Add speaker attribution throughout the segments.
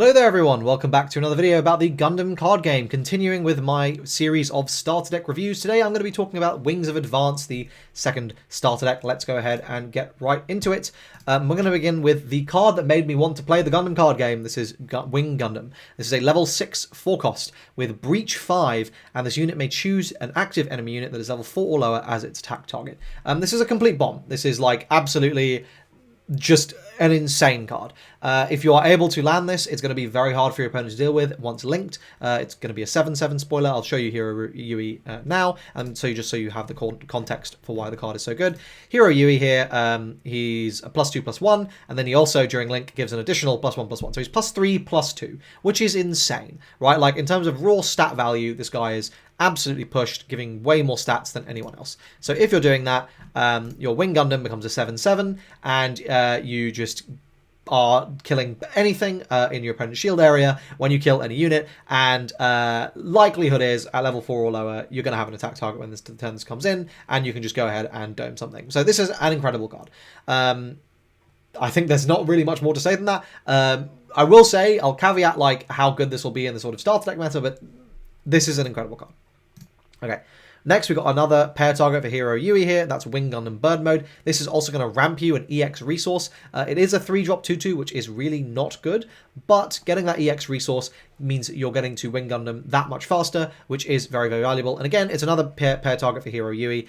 Speaker 1: Hello there everyone, welcome back to another video about the Gundam card game. Continuing with my series of starter deck reviews, today I'm going to be talking about Wings of Advance, the second starter deck. Let's go ahead and get right into it. We're going to begin with the card that made me want to play the Gundam card game. This is Wing Gundam. This is a level 6 4 cost with Breach 5, and this unit may choose an active enemy unit that is level 4 or lower as its attack target. This is a complete bomb. This is like absolutely just an insane card. If you are able to land this, it's going to be very hard for your opponent to deal with once linked. It's going to be a 7/7 spoiler. I'll show you Heero Yui now, and so you have the context for why the card is so good. Heero Yui here, he's a +2/+1, and then he also during link gives an additional +1/+1. So he's +3/+2, which is insane, right? Like in terms of raw stat value, this guy is absolutely pushed, giving way more stats than anyone else. So if you're doing that, your Wing Gundam becomes a 7/7, and you just are killing anything in your opponent's shield area when you kill any unit, and likelihood is at level 4 or lower you're going to have an attack target when this turn comes in, and you can just go ahead and dome something. So this is an incredible card. I think there's not really much more to say than that. I will say, I'll caveat like how good this will be in the sort of starter deck meta, but this is an incredible card. Okay, next we've got another pair target for Heero Yui here. That's Wing Gundam Bird Mode. This is also going to ramp you an EX resource. It is a 3-drop 2/2, which is really not good, but getting that EX resource means you're getting to Wing Gundam that much faster, which is very, very valuable. And again, it's another pair target for Heero Yui,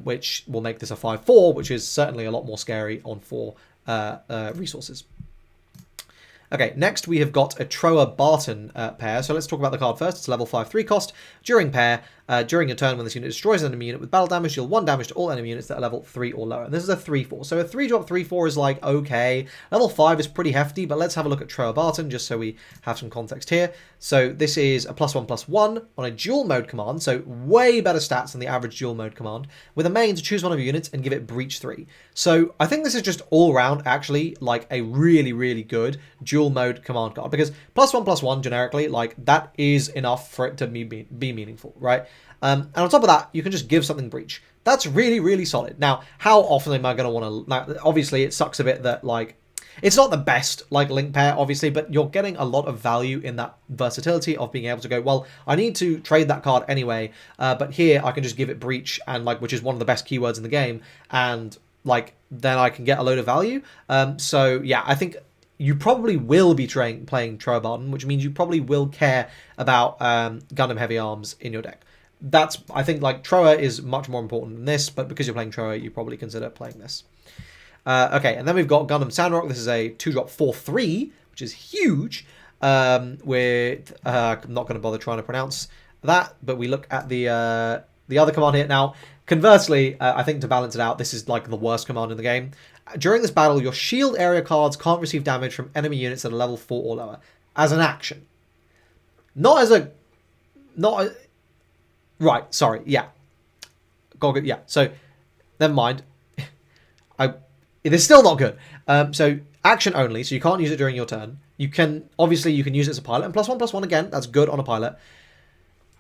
Speaker 1: which will make this a 5/4, which is certainly a lot more scary on 4 resources. Okay, next we have got a Trowa Barton pair. So let's talk about the card first. It's level 5 3 cost. During pair, during your turn when this unit destroys an enemy unit with battle damage, deal 1 damage to all enemy units that are level 3 or lower. And this is a 3/4. So a 3-drop 3/4 is like, okay. Level 5 is pretty hefty, but let's have a look at Trowa Barton just so we have some context here. So this is a +1/+1 on a dual mode command, so way better stats than the average dual mode command, with a main to choose one of your units and give it Breach 3. So I think this is just all around actually like a really, really good dual mode command card, because +1/+1 generically, like that is enough for it to be meaningful, right? And on top of that, you can just give something Breach. That's really, really solid. Now, how often am I going to want to... Now, obviously, it sucks a bit that, like, it's not the best, like, link pair, obviously, but you're getting a lot of value in that versatility of being able to go, well, I need to trade that card anyway, but here I can just give it Breach, and like, which is one of the best keywords in the game, and, like, then I can get a load of value. So, yeah, I think... you probably will be playing Trowa Barton, which means you probably will care about Gundam Heavy Arms in your deck. I think, like, Trowa is much more important than this, but because you're playing Trowa, you probably consider playing this. Okay, and then we've got Gundam Sandrock. This is a 2-drop 4/3, which is huge, with... I'm not going to bother trying to pronounce that, but we look at the other command here. Now, conversely, I think to balance it out, this is, like, the worst command in the game. During this battle, your shield area cards can't receive damage from enemy units that are level 4 or lower. As an action. Not as a... Right, sorry, yeah. Yeah, so, never mind. It is still not good. So, action only, so you can't use it during your turn. You can use it as a pilot, and +1/+1 again, that's good on a pilot.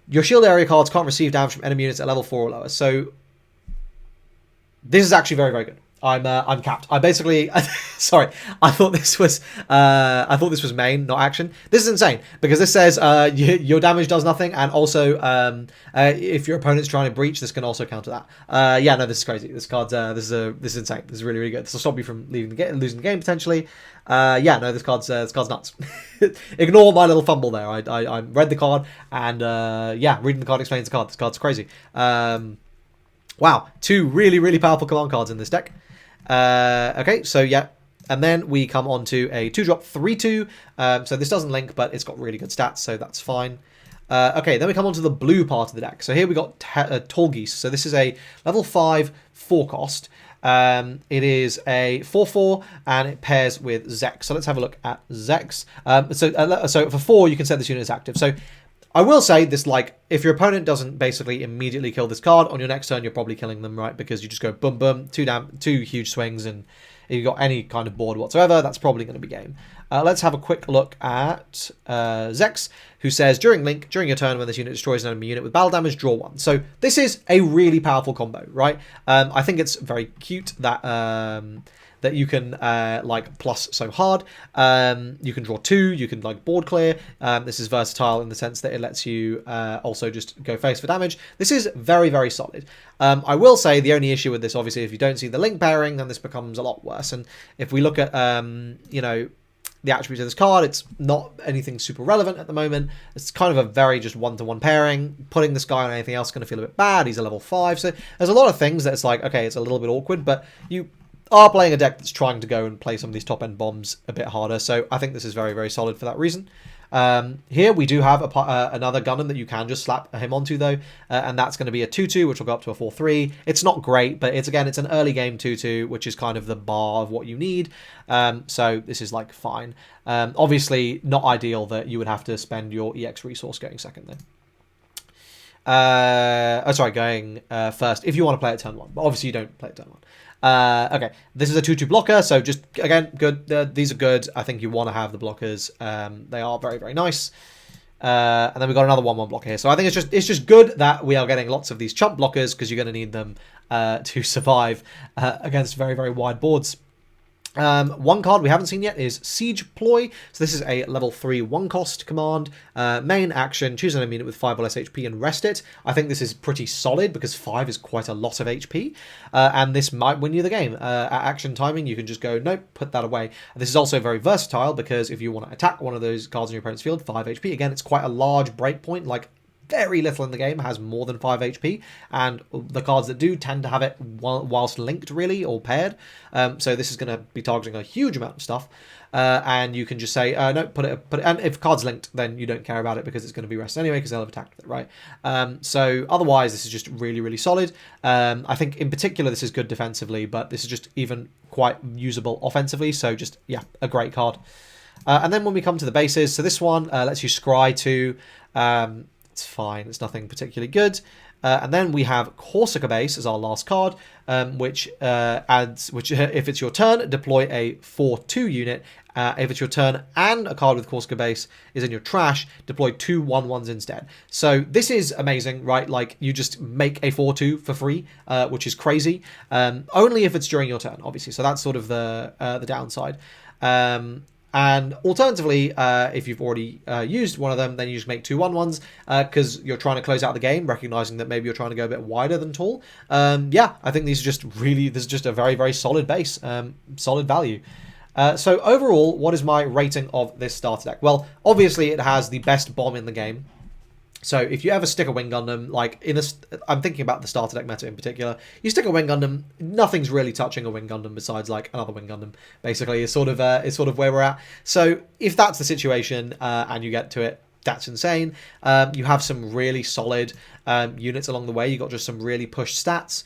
Speaker 1: Your shield area cards can't receive damage from enemy units at level 4 or lower, so... this is actually very, very good. I'm capped. I basically, sorry, I thought this was main, not action. This is insane because this says your damage does nothing, and also if your opponent's trying to breach, this can also counter that. Yeah, no, this is crazy. This card's this is insane. This is really, really good. This will stop you from losing the game potentially. Yeah, no, this card's nuts. Ignore my little fumble there. I read the card, and yeah, reading the card explains the card. This card's crazy. Wow, 2 really, really powerful command cards in this deck. Okay, so yeah, and then we come on to a 2-drop 3/2. So this doesn't link, but it's got really good stats, so that's fine. Okay, then we come on to the blue part of the deck. So here we got Tallgeese. So this is a level 5 4 cost. It is a 4/4, and it pairs with Zechs. So let's have a look at Zechs. So for 4, you can set this unit as active. So I will say this, like, if your opponent doesn't basically immediately kill this card, on your next turn, you're probably killing them, right? Because you just go boom, boom, 2 huge swings, and if you've got any kind of board whatsoever, that's probably going to be game. Let's have a quick look at Zechs, who says, during your turn, when this unit destroys an enemy unit with battle damage, draw 1. So this is a really powerful combo, right? I think it's very cute that that you can like plus so hard. You can draw 2, you can like board clear. This is versatile in the sense that it lets you also just go face for damage. This is very, very solid. I will say the only issue with this, obviously, if you don't see the link pairing, then this becomes a lot worse. And if we look at, you know, the attributes of this card, it's not anything super relevant at the moment. It's kind of a very just one-to-one pairing. Putting this guy on anything else is going to feel a bit bad. He's a level 5, so there's a lot of things that it's like, okay, it's a little bit awkward, but you are playing a deck that's trying to go and play some of these top-end bombs a bit harder, so I think this is very, very solid for that reason. Here we do have another Gundam that you can just slap him onto though, and that's going to be a 2-2, which will go up to a 4-3. It's not great, but it's an early game 2-2, which is kind of the bar of what you need. So this is like fine. Obviously not ideal that you would have to spend your EX resource going second though. Going first if you want to play it turn 1, but obviously you don't play it turn 1. Okay, this is a 2-2 blocker, so just, again, good. These are good. I think you want to have the blockers. They are very, very nice. And then we've got another 1-1 blocker here. So I think it's just good that we are getting lots of these chump blockers, because you're going to need them to survive against very, very wide boards. One card we haven't seen yet is Siege Ploy. So this is a level 3 1-cost command. Main action, choose an unit with 5 or less HP and rest it. I think this is pretty solid because 5 is quite a lot of HP. And this might win you the game. At action timing, you can just go, nope, put that away. This is also very versatile because if you want to attack one of those cards in your opponent's field, 5 HP. Again, it's quite a large breakpoint, like very little in the game has more than 5 HP, and the cards that do tend to have it whilst linked, really, or paired. So this is going to be targeting a huge amount of stuff, and you can just say, no, put it, and if card's linked, then you don't care about it because it's going to be rested anyway, because they'll have attacked with it, right? So otherwise, this is just really, really solid. I think in particular, this is good defensively, but this is just even quite usable offensively, so just, yeah, a great card. And then when we come to the bases, so this one lets you scry to... it's fine. It's nothing particularly good. And then we have Corsica Base as our last card, which if it's your turn, deploy a 4-2 unit. If it's your turn and a card with Corsica Base is in your trash, deploy 2 1-1s instead. So this is amazing, right? Like, you just make a 4-2 for free, which is crazy. Only if it's during your turn, obviously. So that's sort of the downside. And alternatively, if you've already used one of them, then you just make 2 1-1s because you're trying to close out the game, recognizing that maybe you're trying to go a bit wider than tall. Yeah, I think these are just really, this is just a very, very solid base, solid value. So overall, what is my rating of this starter deck? Well, obviously it has the best bomb in the game. So if you ever stick a Wing Gundam, like I'm thinking about the starter deck meta in particular, you stick a Wing Gundam, nothing's really touching a Wing Gundam besides like another Wing Gundam, basically, is sort of where we're at. So if that's the situation and you get to it, that's insane. You have some really solid units along the way. You've got just some really pushed stats.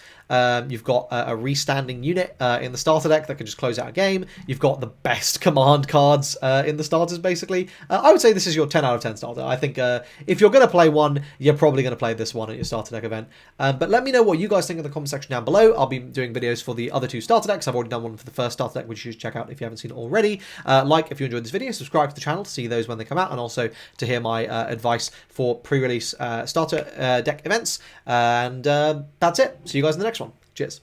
Speaker 1: You've got a restanding unit in the starter deck that can just close out a game. You've got the best command cards in the starters, basically. I would say this is your 10 out of 10 starter. I think if you're going to play one, you're probably going to play this one at your starter deck event. But let me know what you guys think in the comment section down below. I'll be doing videos for the other 2 starter decks. I've already done one for the first starter deck, which you should check out if you haven't seen it already. Like if you enjoyed this video, subscribe to the channel to see those when they come out, and also to hear my advice for pre-release starter deck events. And that's it. See you guys in the next one. Cheers.